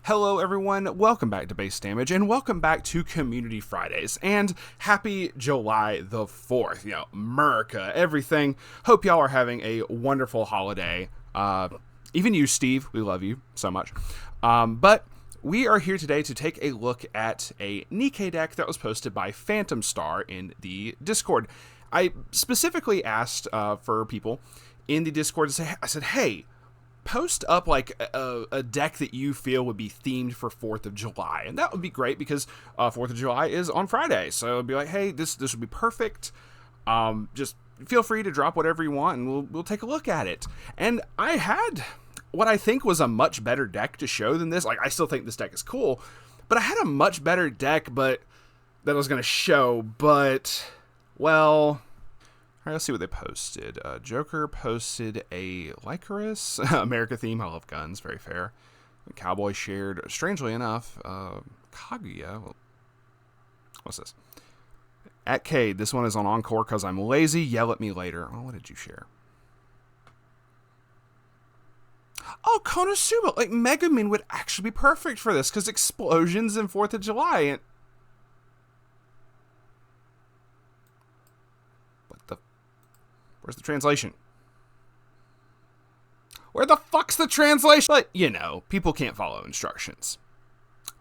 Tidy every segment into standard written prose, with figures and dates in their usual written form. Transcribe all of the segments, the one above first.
Hello everyone, welcome back to Base Damage, and welcome back to Community Fridays, and happy July the 4th, America, everything. Hope y'all are having a wonderful holiday. Even you, Steve, we love you so much. But we are here today to take a look at a Nikke deck that was posted by Phantom Star in the Discord. I specifically asked for people in the Discord to say, I said, hey, post up like a deck that you feel would be themed for 4th of July. And that would be great because 4th of July is on Friday. So it'd be like, hey, this would be perfect. Just feel free to drop whatever you want and we'll take a look at it. And I had what I think was a much better deck to show than this. Like, I still think this deck is cool, but I had a much better deck that I was going to show, but, well, all right, let's see what they posted. Joker posted a Lycoris, America theme. I love guns, very fair. Cowboy shared, strangely enough, Kaguya. Well, what's this? At Cade, this one is on Encore because I'm lazy. Yell at me later. Oh, what did you share? Oh, Konosuba. Like, Megumin would actually be perfect for this because explosions in 4th of July. And where's the translation? Where the fuck's the translation? But, people can't follow instructions.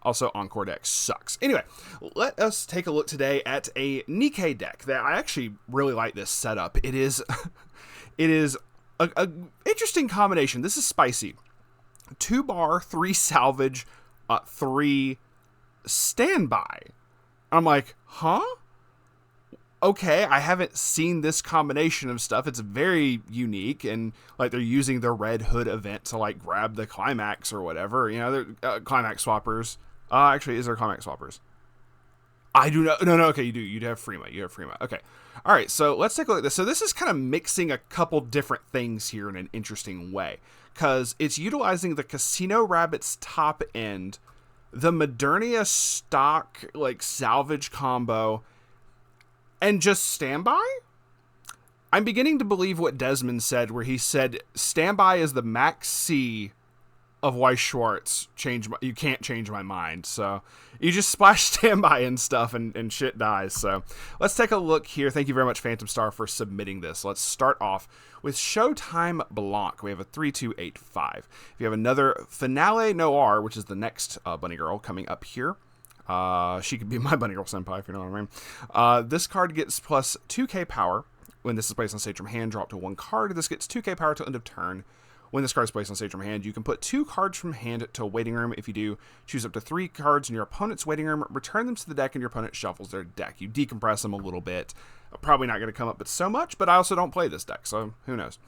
Also, Encore deck sucks. Anyway, let us take a look today at a Nikke deck that I actually really like this setup. It is a interesting combination. This is spicy. 2 bar, 3 salvage, 3 standby. I'm like, huh? Okay, I haven't seen this combination of stuff. It's very unique, and like they're using the Red Hood event to like grab the climax or whatever. They're climax swappers. Actually, is there climax swappers? I do not. No. Okay, you do. You have Freema. Okay. All right. So let's take a look at this. So this is kind of mixing a couple different things here in an interesting way, because it's utilizing the Casino Rabbit's top end, the Modernia stock like salvage combo, and just standby? I'm beginning to believe what Desmond said, where he said, standby is the max C of Weiss Schwarz. You can't change my mind. So you just splash standby and stuff and shit dies. So let's take a look here. Thank you very much, Phantom Star, for submitting this. Let's start off with Showtime Blanc. We have a 3-2-8-5. If you have another Finale Noir, which is the next Bunny Girl coming up here, she could be my Bunny Girl Senpai, if you know what I mean. This card gets plus 2k power. When this is placed on stage from hand, drop to 1 card. This gets 2k power till end of turn. When this card is placed on stage from hand, you can put 2 cards from hand to a waiting room. If you do, choose up to 3 cards in your opponent's waiting room, return them to the deck, and your opponent shuffles their deck. You decompress them a little bit. Probably not going to come up with so much, but I also don't play this deck, so who knows.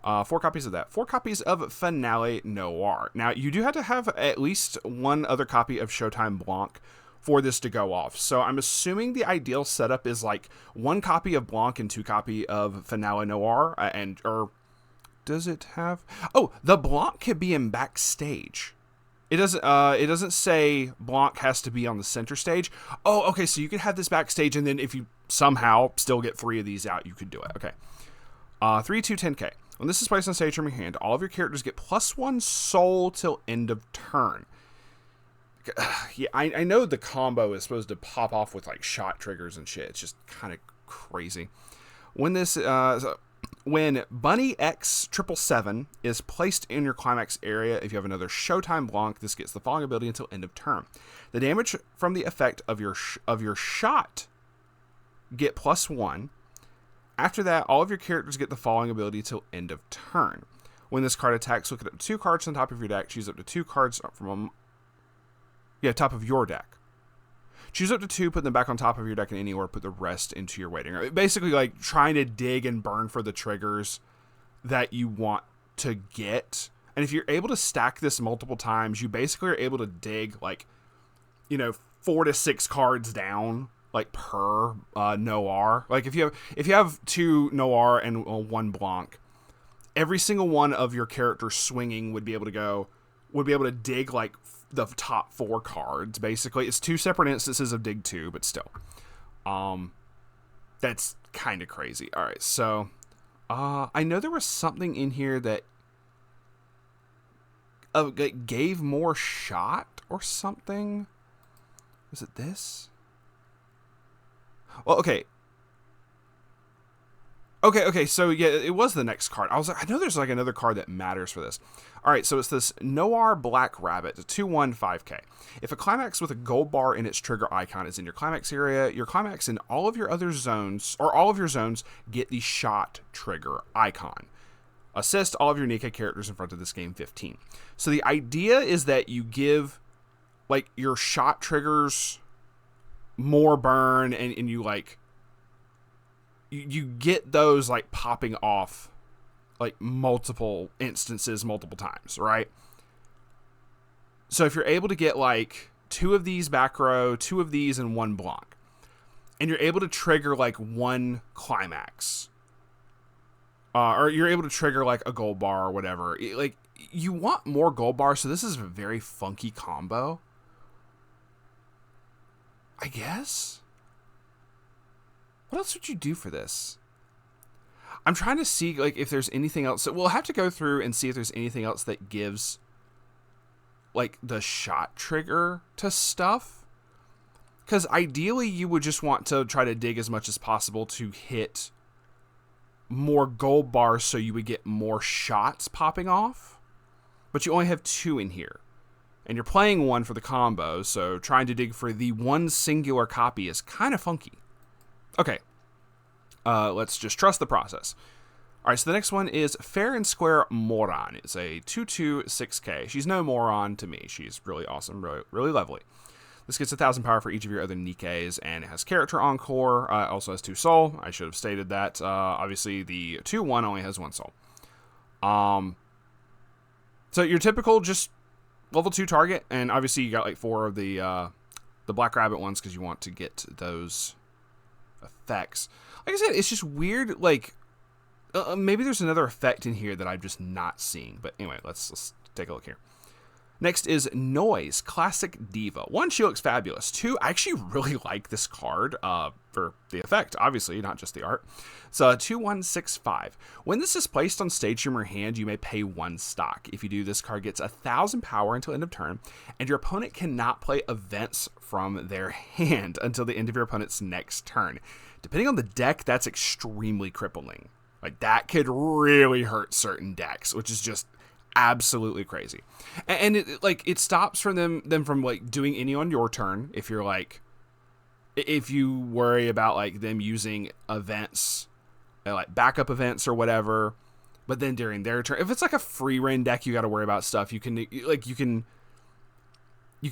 4 copies of that. 4 copies of Finale Noir. Now, you do have to have at least 1 other copy of Showtime Blanc for this to go off. So I'm assuming the ideal setup is like 1 copy of Blanc and 2 copy of Finale Noir, or does it have? Oh, the Blanc could be in backstage. It doesn't say Blanc has to be on the center stage. Oh, okay, so you could have this backstage, and then if you somehow still get 3 of these out, you could do it. Okay. 3-2-10k. When this is placed on stage from your hand, all of your characters get +1 soul till end of turn. Yeah, I know the combo is supposed to pop off with like shot triggers and shit. It's just kind of crazy. When this, when Bunny X 777 is placed in your climax area, if you have another Showtime Blanc, this gets the following ability until end of turn. The damage from the effect of your shot get +1. After that, all of your characters get the following ability till end of turn. When this card attacks, look at up to 2 cards on top of your deck. Choose up to 2 cards from top of your deck. Choose up to 2, put them back on top of your deck in any order, put the rest into your waiting room. Basically, like, trying to dig and burn for the triggers that you want to get. And if you're able to stack this multiple times, you basically are able to dig, 4 to 6 cards down, like, per Noir. Like, if you have 2 Noir and 1 Blanc, every single one of your characters swinging would be able to dig, like, the top 4 cards, basically. It's 2 separate instances of Dig 2, but still. That's kind of crazy. All right, so I know there was something in here that gave more shot or something. Is it this? Well, okay. Okay, so yeah, it was the next card. I was like, I know there's like another card that matters for this. All right, so it's this Noir Black Rabbit, a 2/1 5K. If a climax with a gold bar in its trigger icon is in your climax area, your climax in all of your other zones, or all of your zones, get the shot trigger icon. Assist all of your Nikkei characters in front of this game 15. So the idea is that you give like your shot triggers more burn, and you like you get those like popping off like multiple instances multiple times, right? So if you're able to get like 2 of these back row, 2 of these, and 1 block, and you're able to trigger like 1 climax, or you're able to trigger like a gold bar or whatever, like you want more gold bars, so this is a very funky combo, I guess. What else would you do for this? I'm trying to see like if there's anything else. So we'll have to go through and see if there's anything else that gives like the shot trigger to stuff. Because ideally you would just want to try to dig as much as possible to hit more gold bars so you would get more shots popping off. But you only have 2 in here. And you're playing 1 for the combo, so trying to dig for the 1 singular copy is kind of funky. Okay, let's just trust the process. All right, so the next one is Fair and Square Moron. It's a 2/2 6K. She's no moron to me. She's really awesome, really lovely. This gets 1,000 power for each of your other Nikkeis, and it has character encore. It also has 2 soul. I should have stated that. Obviously, the 2/1 only has 1 soul. So your typical just level 2 target, and obviously you got like 4 of the Black Rabbit ones because you want to get those effects. Like I said, it's just weird. Like maybe there's another effect in here that I'm just not seeing. But anyway, let's take a look here. Next is Noise Classic Diva. 1, she looks fabulous. 2, I actually really like this card for the effect, obviously, not just the art. So 2/1 6/5. When this is placed on stage from your hand, you may pay 1 stock. If you do, this card gets 1,000 power until end of turn, and your opponent cannot play events from their hand until the end of your opponent's next turn. Depending on the deck, that's extremely crippling. Like that could really hurt certain decks, which is just absolutely crazy. And it stops from them from like doing any on your turn if you're like, if you worry about like them using events like backup events or whatever, but then during their turn, if it's like a free reign deck, you got to worry about stuff. You can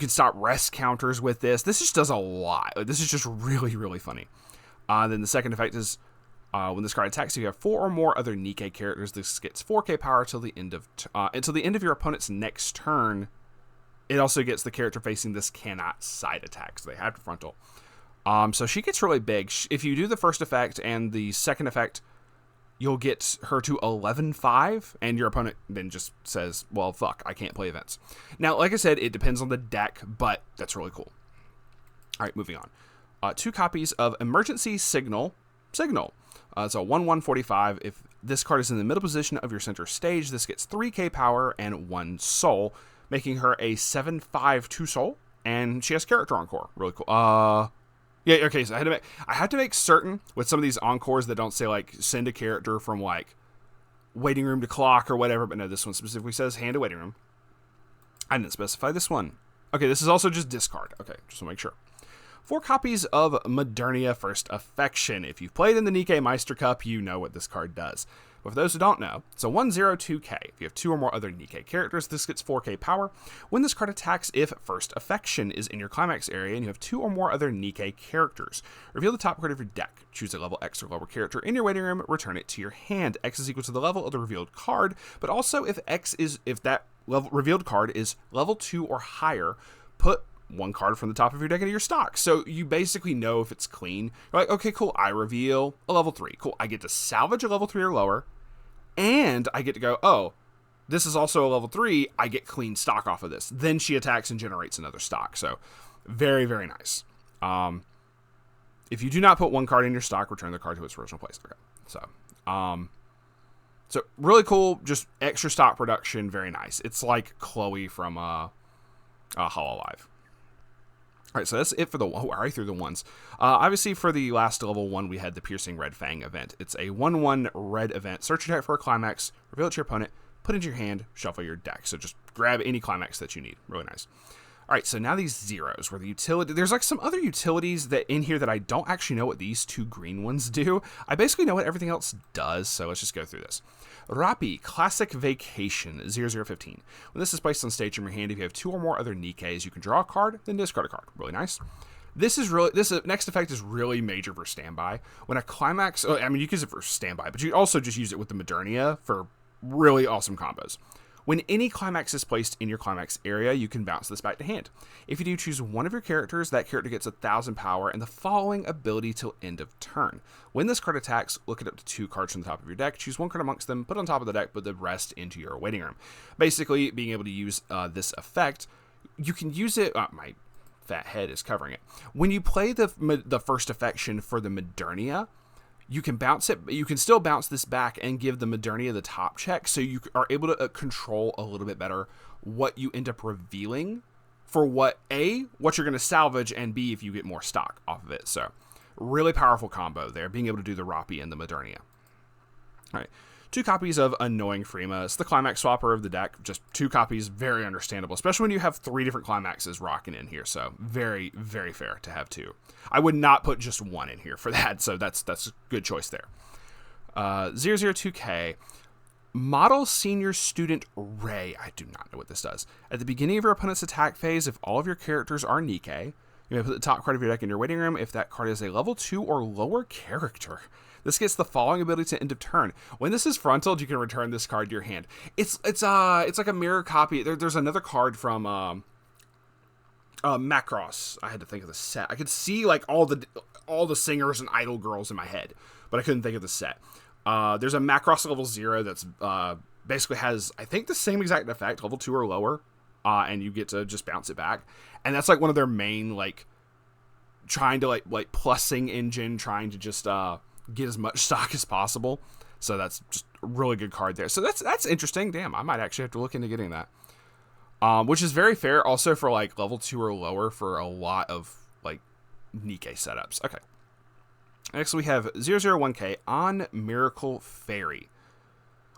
stop rest counters with this. This just does a lot. Like, this is just really funny. Then the second effect is when this card attacks, you have 4 or more other Nikkei characters. This gets 4K power till the end of your opponent's next turn. It also gets the character facing this cannot side attack, so they have to frontal. So she gets really big. If you do the first effect and the second effect, you'll get her to 11/5, and your opponent then just says, well, fuck, I can't play events. Now, like I said, it depends on the deck, but that's really cool. All right, moving on. 2 copies of Emergency Signal. It's a 1/1 If this card is in the middle position of your center stage, this gets 3K power and 1 soul, making her a 7/5 2 soul, and she has character encore. Really cool. Yeah, okay, so I have to make certain with some of these encores that don't say like send a character from like waiting room to clock or whatever, but no, this one specifically says hand to waiting room. I didn't specify this one. Okay, this is also just discard. Okay, just to make sure. 4 copies of Modernia First Affection. If you've played in the Nikkei Meister Cup, you know what this card does. But for those who don't know, it's a 1/02K. If you have 2 or more other Nikkei characters, this gets 4K power. When this card attacks, if First Affection is in your climax area and you have 2 or more other Nikkei characters, reveal the top card of your deck. Choose a level X or lower character in your waiting room, return it to your hand. X is equal to the level of the revealed card, but also if that revealed card is level 2 or higher, put 1 card from the top of your deck into your stock. So you basically know if it's clean. You're like, okay, cool, I reveal a level 3. Cool, I get to salvage a level 3 or lower, and I get to go, oh, this is also a level 3, I get clean stock off of this. Then she attacks and generates another stock. So very nice. If you do not put 1 card in your stock, return the card to its original place. Okay, so really cool, just extra stock production, very nice. It's like Chloe from Hololive. All right, so that's it for the one. Already through the ones. Obviously, for the last level 1, we had the Piercing Red Fang event. It's a 1/1 red event. Search your deck for a climax, reveal it to your opponent, put it into your hand, shuffle your deck. So just grab any climax that you need. Really nice. All right, so now these zeros, where the utility... There's like some other utilities that in here that I don't actually know what these 2 green ones do. I basically know what everything else does, so let's just go through this. Rapi, Classic Vacation, 0015. When this is placed on stage from your hand, if you have 2 or more other Nikes, you can draw a card, then discard a card. Really nice. This next effect is really major for standby. When a climax... I mean, you can use it for standby, but you also just use it with the Modernia for really awesome combos. When any climax is placed in your climax area, you can bounce this back to hand. If you do choose one of your characters, that character gets 1,000 power and the following ability till end of turn. When this card attacks, look it up to 2 cards from the top of your deck, choose 1 card amongst them, put it on top of the deck, put the rest into your waiting room. Basically, being able to use this effect, you can use it... my fat head is covering it. When you play the first affection for the Modernia, you can bounce it. You can still bounce this back and give the Modernia the top check, so you are able to control a little bit better what you end up revealing for what you're going to salvage, and B, if you get more stock off of it. So, really powerful combo there, being able to do the Rapi and the Modernia. All right. 2 copies of Annoying Freema. It's the climax swapper of the deck. Just 2 copies, very understandable, especially when you have 3 different climaxes rocking in here. So very, very fair to have 2. I would not put just 1 in here for that, so that's a good choice there. 002K. Model Senior Student Ray. I do not know what this does. At the beginning of your opponent's attack phase, if all of your characters are Nikke, you may put the top card of your deck in your waiting room if that card is a level 2 or lower character. This gets the following ability to end of turn. When this is frontaled, you can return this card to your hand. It's like a mirror copy. There's another card from Macross. I had to think of the set. I could see like all the singers and idol girls in my head, but I couldn't think of the set. There's a Macross level 0 that's basically has, I think, the same exact effect, level 2 or lower, and you get to just bounce it back. And that's like one of their main like trying to like plussing engine, trying to just get as much stock as possible. So that's just a really good card there. So that's interesting. Damn, I might actually have to look into getting that. Which is very fair also for like level 2 or lower for a lot of like Nikke setups. Okay. Next we have 001K on Miracle Fairy.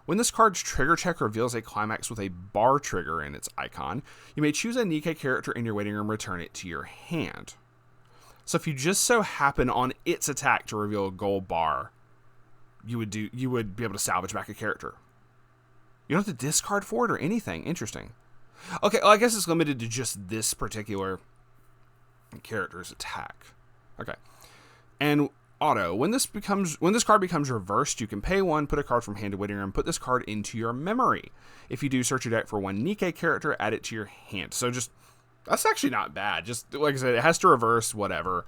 When this card's trigger check reveals a climax with a bar trigger in its icon, you may choose a Nikke character in your waiting room, return it to your hand. So if you just so happen on its attack to reveal a gold bar, you would be able to salvage back a character. You don't have to discard for it or anything. Interesting. Okay, well, I guess it's limited to just this particular character's attack. Okay. And auto. When this card becomes reversed, you can pay 1, put a card from hand to waiting room, put this card into your memory. If you do, search your deck for 1 Nikke character, add it to your hand. So just... That's actually not bad. Just like I said, it has to reverse, whatever.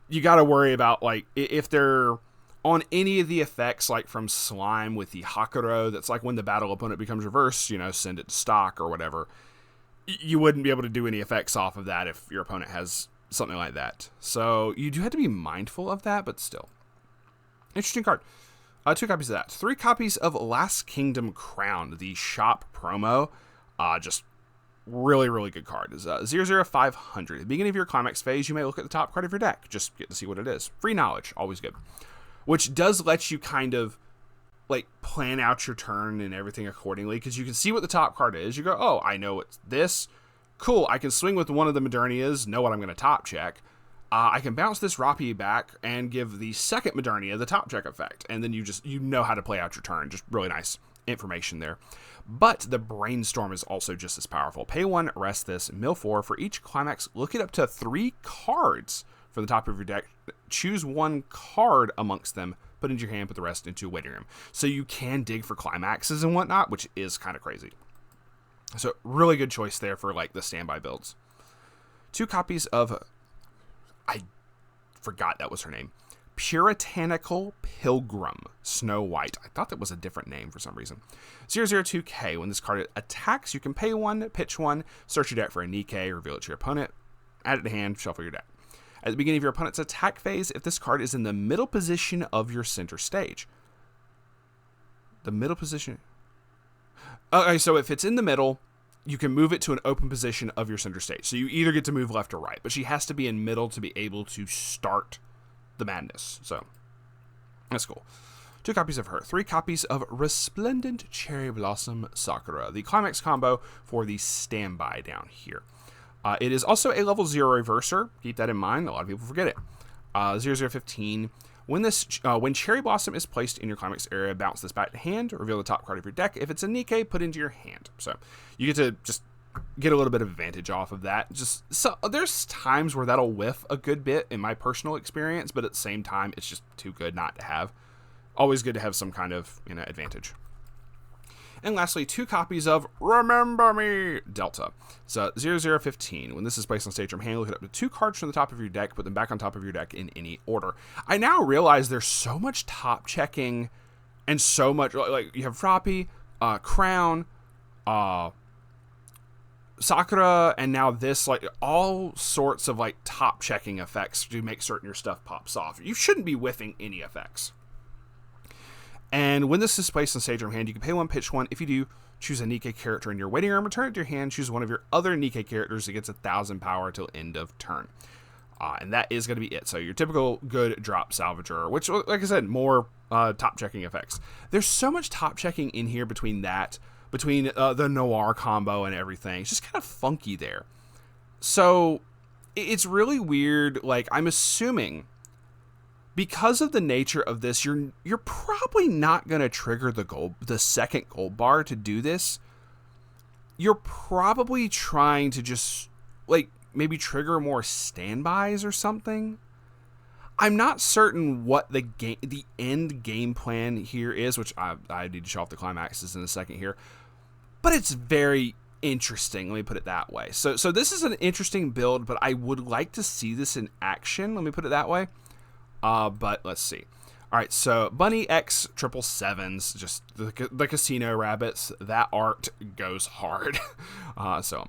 You got to worry about, like, if they're on any of the effects, like from Slime with the Hakuro, that's like when the battle opponent becomes reversed, send it to stock or whatever. You wouldn't be able to do any effects off of that if your opponent has something like that. So you do have to be mindful of that, but still. Interesting card. 2 copies of that. 3 copies of Last Kingdom Crown, the shop promo. Just really, really good card. Is 00500. At the beginning of your climax phase, you may look at the top card of your deck. Just get to see what it is. Free knowledge, always good. Which does let you kind of like plan out your turn and everything accordingly, because you can see what the top card is. You go, oh, I know it's this. Cool, I can swing with one of the Modernias, know what I'm going to top check. I can bounce this Rapi back and give the second Modernia the top check effect. And then you know how to play out your turn. Just really nice information there. But the Brainstorm is also just as powerful. Pay 1, rest this, mill 4. For each climax, look it up to 3 cards from the top of your deck. Choose 1 card amongst them, put it into your hand, put the rest into a waiting room. So you can dig for climaxes and whatnot, which is kind of crazy. So really good choice there for like the standby builds. 2 copies of... I forgot that was her name. Puritanical Pilgrim Snow White. I thought that was a different name for some reason. 002K. When this card attacks, you can pay 1, pitch 1, search your deck for a Nikke, reveal it to your opponent, add it to hand, shuffle your deck. At the beginning of your opponent's attack phase, if this card is in the middle position of your center stage. The middle position. Okay, so if it's in the middle you can move it to an open position of your center stage. So you either get to move left or right, but she has to be in middle to be able to start the madness. So that's cool. 2 copies of her. 3 copies of Resplendent Cherry Blossom Sakura, the climax combo for the standby down here. It is also a level 0 reverser. Keep that in mind. A lot of people forget it. 0015. When Cherry Blossom is placed in your climax area, bounce this back to hand, reveal the top card of your deck. If it's a Nikkei, put into your hand. So you get to just get a little bit of advantage off of that. So there's times where that'll whiff a good bit in my personal experience, but at the same time, it's just too good not to have. Always good to have some kind of advantage. And lastly, 2 copies of Remember Me Delta. So 0015. When this is placed on stage from hand, look at up to 2 cards from the top of your deck, put them back on top of your deck in any order. I now realize there's so much top checking and so much, like you have Froppy, Crown, Sakura, and now this, like all sorts of like top checking effects to make certain your stuff pops off. You shouldn't be whiffing any effects. And when this is placed on stage from hand, you can pay 1, pitch 1. If you do, choose a Nikkei character in your waiting room, return it to your hand, choose one of your other Nikkei characters that gets 1,000 power till end of turn. And that is going to be it. So your typical good drop salvager, which, like I said, more top checking effects. There's so much top checking in here between the Noir combo and everything. It's just kind of funky there. So it's really weird. Like, I'm assuming, because of the nature of this, you're probably not going to trigger the second gold bar to do this. You're probably trying to just like maybe trigger more standbys or something. I'm not certain what the end game plan here is, which I need to show off the climaxes in a second here, but it's very interesting. Let me put it that way. So this is an interesting build, but I would like to see this in action. Let me put it that way. But let's see. All right, so Bunny X 777s, just the casino rabbits. That art goes hard. So am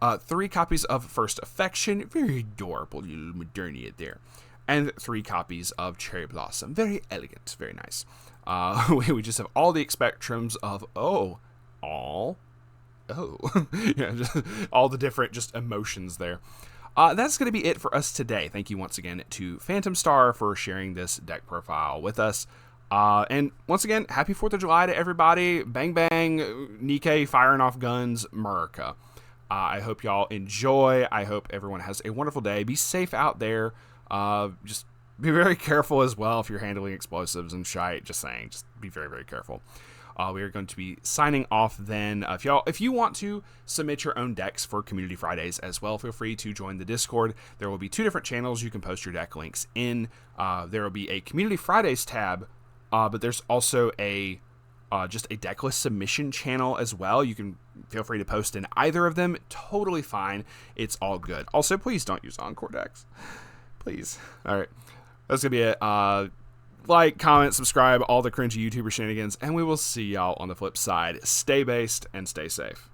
I. 3 copies of First Affection, very adorable little Modernia there, and 3 copies of Cherry Blossom, very elegant, very nice. We just have all the spectrums of yeah, just all the different just emotions there. That's going to be it for us today. Thank you once again to Phantom Star for sharing this deck profile with us. And once again, happy 4th of July to everybody. Bang, bang, Nikkei firing off guns, America. I hope y'all enjoy. I hope everyone has a wonderful day. Be safe out there. Just be very careful as well if you're handling explosives and shite. Just saying, just be very, very careful. We are going to be signing off then. If you want to submit your own decks for Community Fridays as well, feel free to join the Discord. There will be 2 different channels you can post your deck links in. There will be a Community Fridays tab, but there's also just a deck list submission channel as well. You can feel free to post in either of them. Totally fine. It's all good. Also, please don't use Encore decks. Please. All right. That's going to be it. Like, comment, subscribe, all the cringy YouTuber shenanigans, and we will see y'all on the flip side. Stay based and stay safe.